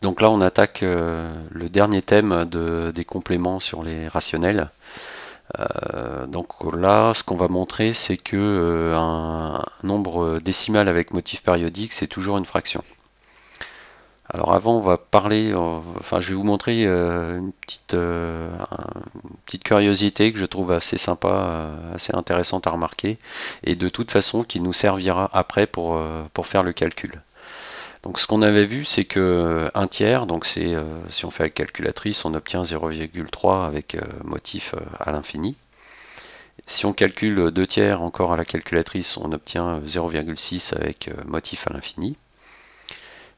Donc là, on attaque le dernier thème des compléments sur les rationnels. Donc là, ce qu'on va montrer, c'est que un nombre décimal avec motif périodique, c'est toujours une fraction. Alors avant, on va parler, enfin, je vais vous montrer une petite curiosité que je trouve assez sympa, assez intéressante à remarquer, et de toute façon qui nous servira après pour faire le calcul. Donc ce qu'on avait vu, c'est que un tiers, donc c'est si on fait avec calculatrice, on obtient 0,3 avec motif à l'infini. Si on calcule 2 tiers encore à la calculatrice, on obtient 0,6 avec motif à l'infini.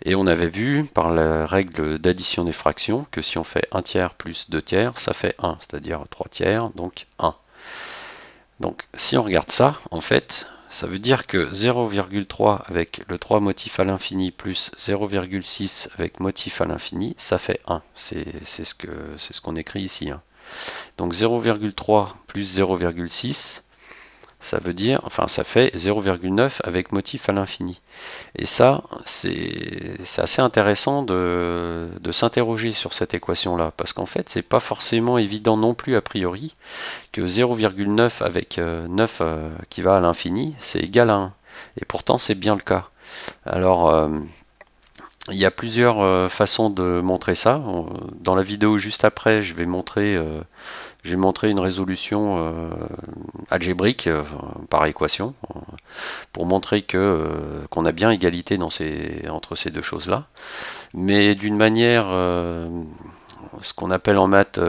Et on avait vu par la règle d'addition des fractions que si on fait 1 tiers plus 2 tiers, ça fait 1, c'est-à-dire 3 tiers, donc 1. Donc si on regarde ça, en fait, ça veut dire que 0,3 avec le 3 motif à l'infini plus 0,6 avec motif à l'infini, ça fait 1. C'est ce qu'on écrit ici, hein. Donc 0,3 plus 0,6, ça veut dire, enfin ça fait 0,9 avec motif à l'infini. Et ça, c'est assez intéressant de s'interroger sur cette équation-là, parce qu'en fait, c'est pas forcément évident non plus a priori que 0,9 avec 9 qui va à l'infini, c'est égal à 1. Et pourtant, c'est bien le cas. Alors, il y a plusieurs façons de montrer ça. Dans la vidéo juste après, j'ai montré une résolution algébrique par équation pour montrer que qu'on a bien égalité entre ces deux choses-là. Mais d'une manière, ce qu'on appelle en maths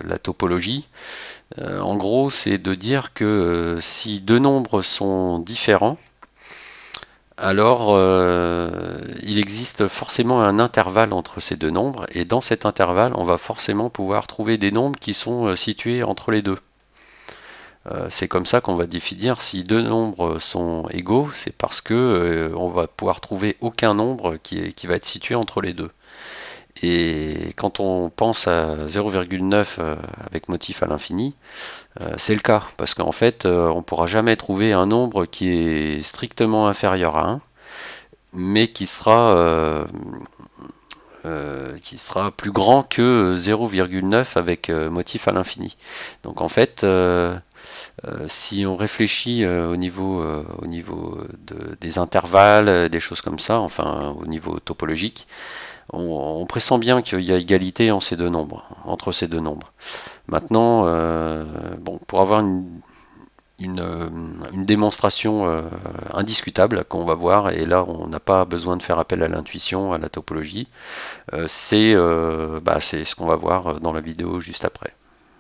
la topologie, en gros, c'est de dire que si deux nombres sont différents, alors il existe forcément un intervalle entre ces deux nombres, et dans cet intervalle, on va forcément pouvoir trouver des nombres qui sont situés entre les deux. C'est comme ça qu'on va définir si deux nombres sont égaux, c'est parce que on va pouvoir trouver aucun nombre qui va être situé entre les deux. Et quand on pense à 0,9 avec motif à l'infini, c'est le cas, parce qu'en fait, on ne pourra jamais trouver un nombre qui est strictement inférieur à 1, mais qui sera plus grand que 0,9 avec motif à l'infini. Donc en fait, si on réfléchit au niveau des intervalles, des choses comme ça, enfin au niveau topologique, on pressent bien qu'il y a égalité entre ces deux nombres. Maintenant, bon, pour avoir une démonstration indiscutable qu'on va voir, et là on n'a pas besoin de faire appel à l'intuition, à la topologie, c'est ce qu'on va voir dans la vidéo juste après.